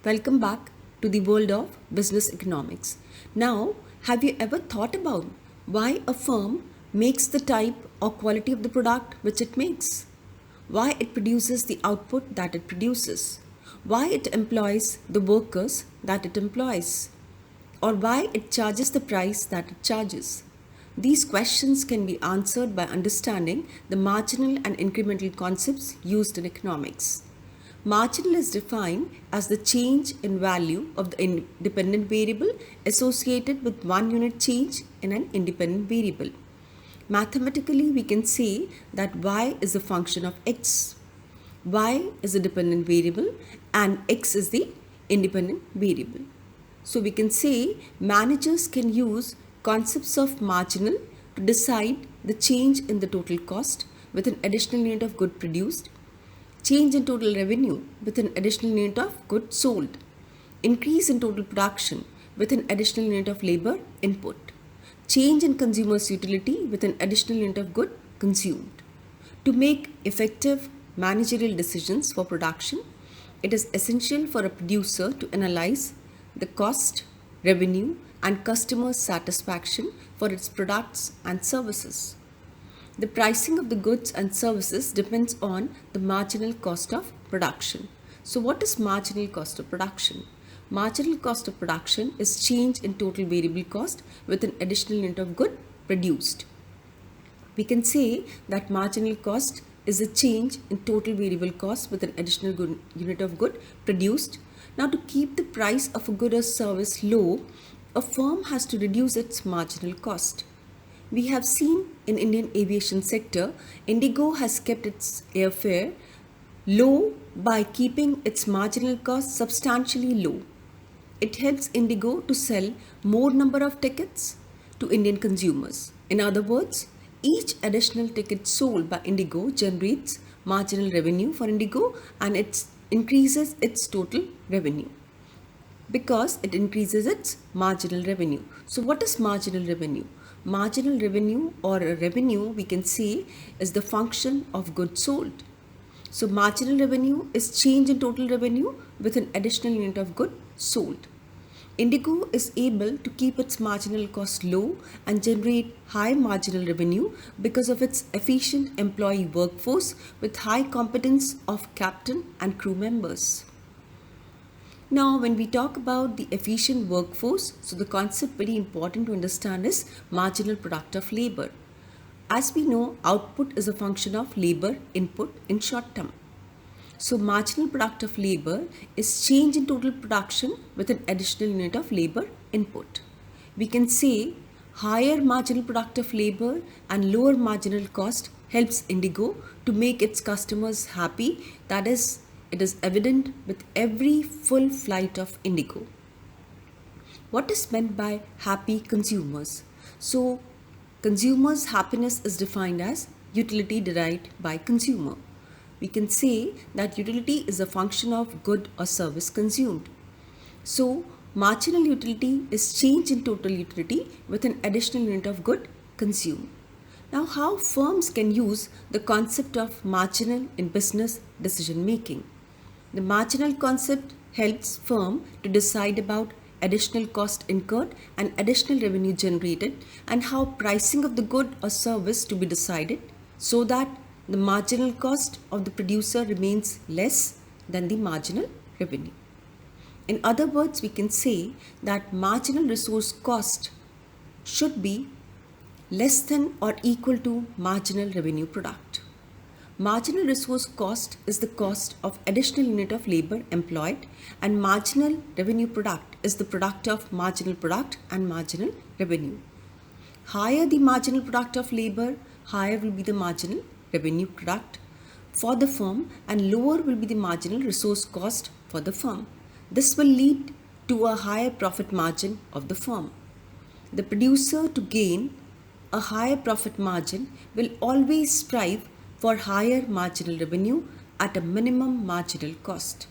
Welcome back to the world of business economics. Now, have you ever thought about why a firm makes the type or quality of the product which it makes? Why it produces the output that it produces? Why it employs the workers that it employs? Or why it charges the price that it charges? These questions can be answered by understanding the marginal and incremental concepts used in economics. Marginal is defined as the change in value of the independent variable associated with one unit change in an independent variable. Mathematically, we can say that y is a function of x. Y is a dependent variable and x is the independent variable. So we can say managers can use concepts of marginal to decide the change in the total cost with an additional unit of good produced, change in total revenue with an additional unit of goods sold, increase in total production with an additional unit of labor input, change in consumers' utility with an additional unit of good consumed. To make effective managerial decisions for production, it is essential for a producer to analyze the cost, revenue, and customer satisfaction for its products and services. The pricing of the goods and services depends on the marginal cost of production. So what is marginal cost of production? Marginal cost of production is change in total variable cost with an additional unit of good produced. We can say that marginal cost is a change in total variable cost with an additional unit of good produced. Now, to keep the price of a good or service low, a firm has to reduce its marginal cost. We have seen in Indian aviation sector, Indigo has kept its airfare low by keeping its marginal cost substantially low. It helps Indigo to sell more number of tickets to Indian consumers. In other words, each additional ticket sold by Indigo generates marginal revenue for Indigo and it increases its total revenue because it increases its marginal revenue. So what is marginal revenue? Marginal revenue or a revenue we can say is the function of goods sold. So marginal revenue is change in total revenue with an additional unit of good sold. Indigo is able to keep its marginal cost low and generate high marginal revenue because of its efficient employee workforce with high competence of captain and crew members. Now, when we talk about the efficient workforce, so the concept very important to understand is marginal product of labor. As we know, output is a function of labor input in short term. So, marginal product of labor is change in total production with an additional unit of labor input. We can say higher marginal product of labor and lower marginal cost helps Indigo to make its customers happy. That is, it is evident with every full flight of Indigo. What is meant by happy consumers? So, consumers' happiness is defined as utility derived by consumer. We can say that utility is a function of good or service consumed. So, marginal utility is change in total utility with an additional unit of good consumed. Now, how firms can use the concept of marginal in business decision making? The marginal concept helps firm to decide about additional cost incurred and additional revenue generated and how pricing of the good or service to be decided so that the marginal cost of the producer remains less than the marginal revenue. In other words, we can say that marginal resource cost should be less than or equal to marginal revenue product. Marginal resource cost is the cost of additional unit of labor employed and marginal revenue product is the product of marginal product and marginal revenue. Higher the marginal product of labor, higher will be the marginal revenue product for the firm and lower will be the marginal resource cost for the firm. This will lead to a higher profit margin of the firm. The producer to gain a higher profit margin will always strive for higher marginal revenue at a minimum marginal cost.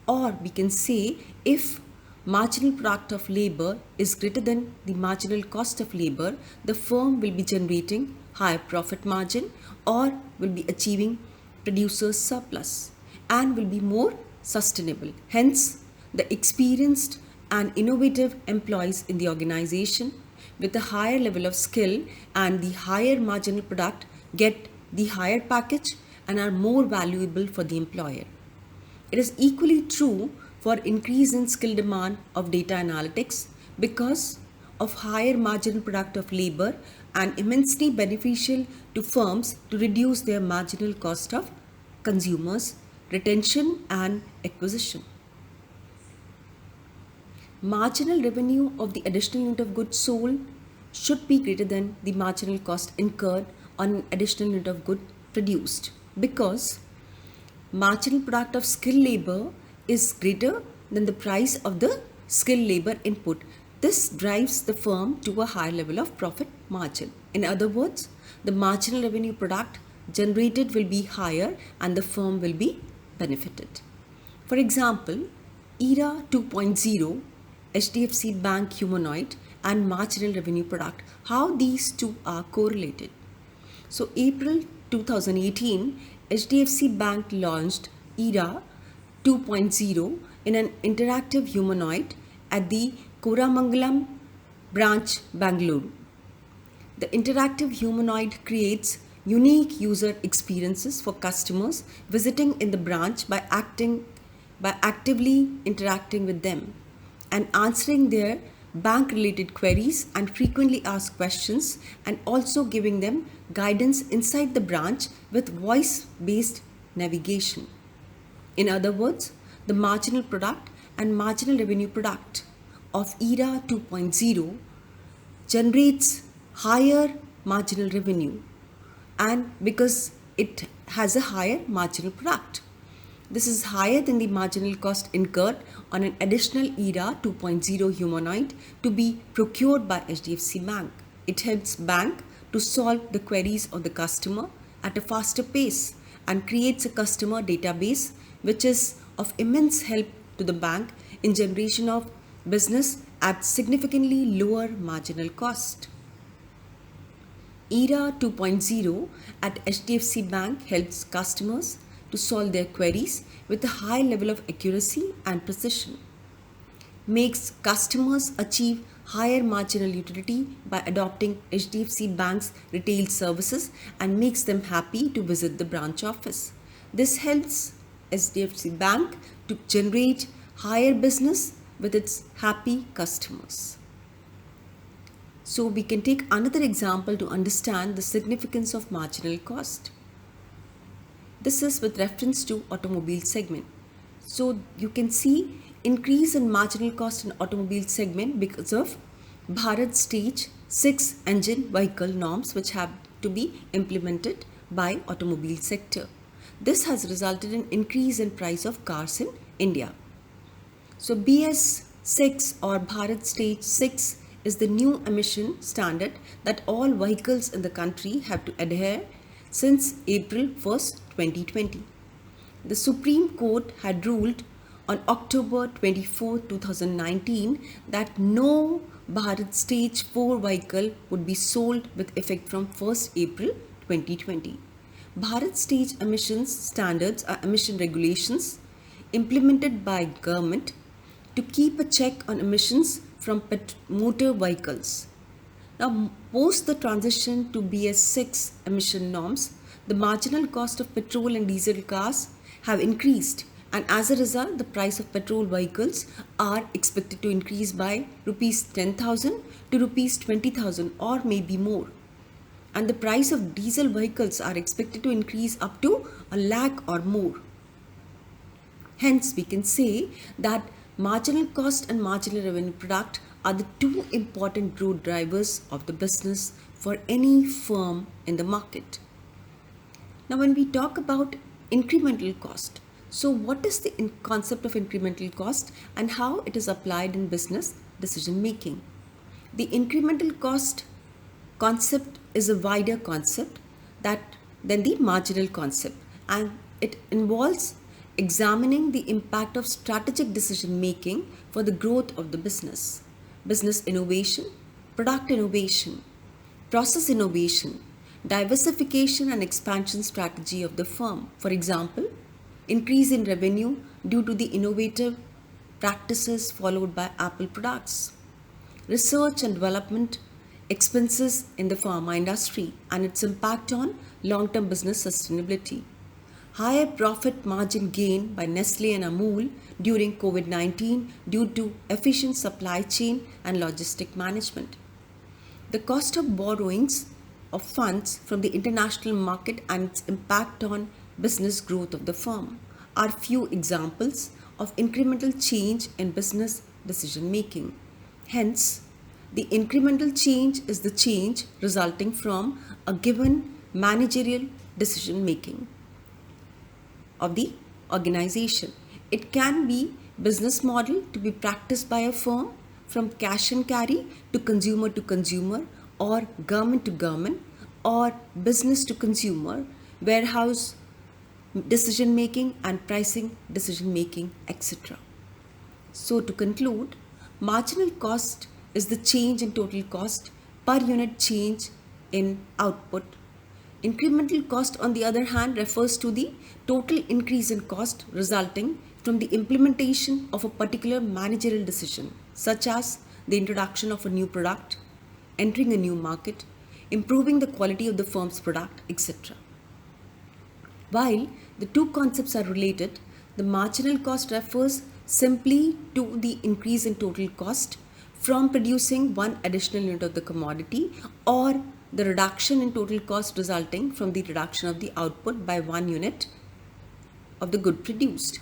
Or we can say if marginal product of labor is greater than the marginal cost of labor, the firm will be generating higher profit margin or will be achieving producer's surplus and will be more sustainable. Hence, the experienced and innovative employees in the organization with a higher level of skill and the higher marginal product get the higher package and are more valuable for the employer. It is equally true for increase in skill demand of data analytics because of higher marginal product of labor and immensely beneficial to firms to reduce their marginal cost of consumers, retention and acquisition. Marginal revenue of the additional unit of goods sold should be greater than the marginal cost incurred on an additional unit of good produced because marginal product of skilled labor is greater than the price of the skilled labor input. This drives the firm to a higher level of profit margin. In other words, the marginal revenue product generated will be higher and the firm will be benefited. For example, ERA 2.0, HDFC Bank humanoid and marginal revenue product, how these two are correlated. So April 2018, HDFC Bank launched ERA 2.0 in an interactive humanoid at the Koramangalam branch, Bangalore. The interactive humanoid creates unique user experiences for customers visiting in the branch by actively interacting with them and answering their bank related queries and frequently asked questions, and also giving them guidance inside the branch with voice based navigation. In other words, the marginal product and marginal revenue product of ERA 2.0 generates higher marginal revenue, and because it has a higher marginal product. This is higher than the marginal cost incurred on an additional ERA 2.0 humanoid to be procured by HDFC Bank. It helps bank to solve the queries of the customer at a faster pace and creates a customer database which is of immense help to the bank in generation of business at significantly lower marginal cost. ERA 2.0 at HDFC Bank helps customers to solve their queries with a high level of accuracy and precision, makes customers achieve higher marginal utility by adopting HDFC Bank's retail services and makes them happy to visit the branch office. This helps HDFC Bank to generate higher business with its happy customers. So we can take another example to understand the significance of marginal cost. This is with reference to automobile segment. So you can see increase in marginal cost in automobile segment because of Bharat Stage 6 engine vehicle norms which have to be implemented by automobile sector. This has resulted in increase in price of cars in India. So BS 6 or Bharat Stage 6 is the new emission standard that all vehicles in the country have to adhere since April 1st, 2020. The Supreme Court had ruled on October 24, 2019 that no Bharat Stage 4 vehicle would be sold with effect from 1st April 2020. Bharat Stage emissions standards are emission regulations implemented by government to keep a check on emissions from motor vehicles. Now, post the transition to BS6 emission norms, the marginal cost of petrol and diesel cars have increased, and as a result, the price of petrol vehicles are expected to increase by rupees 10,000 to rupees 20,000 or maybe more. And the price of diesel vehicles are expected to increase up to a lakh or more. Hence, we can say that marginal cost and marginal revenue product are the two important growth drivers of the business for any firm in the market. Now, when we talk about incremental cost, so what is the concept of incremental cost and how it is applied in business decision making? The incremental cost concept is a wider concept than the marginal concept, and it involves examining the impact of strategic decision making for the growth of the business innovation, product innovation, process innovation, diversification and expansion strategy of the firm. For example, increase in revenue due to the innovative practices followed by Apple products, research and development expenses in the pharma industry and its impact on long-term business sustainability, higher profit margin gain by Nestle and Amul during COVID-19 due to efficient supply chain and logistic management, the cost of borrowings of funds from the international market and its impact on business growth of the firm are few examples of incremental change in business decision making. Hence, the incremental change is the change resulting from a given managerial decision making of the organization. It can be business model to be practiced by a firm from cash and carry to consumer or government to government or business to consumer, warehouse decision making and pricing decision making, etc. So to conclude, marginal cost is the change in total cost per unit change in output. Incremental cost, on the other hand, refers to the total increase in cost resulting from the implementation of a particular managerial decision, such as the introduction of a new product, entering a new market, improving the quality of the firm's product, etc. While the two concepts are related, the marginal cost refers simply to the increase in total cost from producing one additional unit of the commodity or the reduction in total cost resulting from the reduction of the output by one unit of the good produced.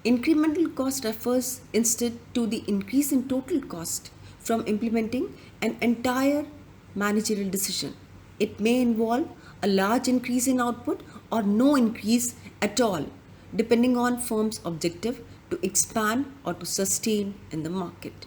Incremental cost refers instead to the increase in total cost from implementing an entire managerial decision. It may involve a large increase in output or no increase at all, depending on firm's objective to expand or to sustain in the market.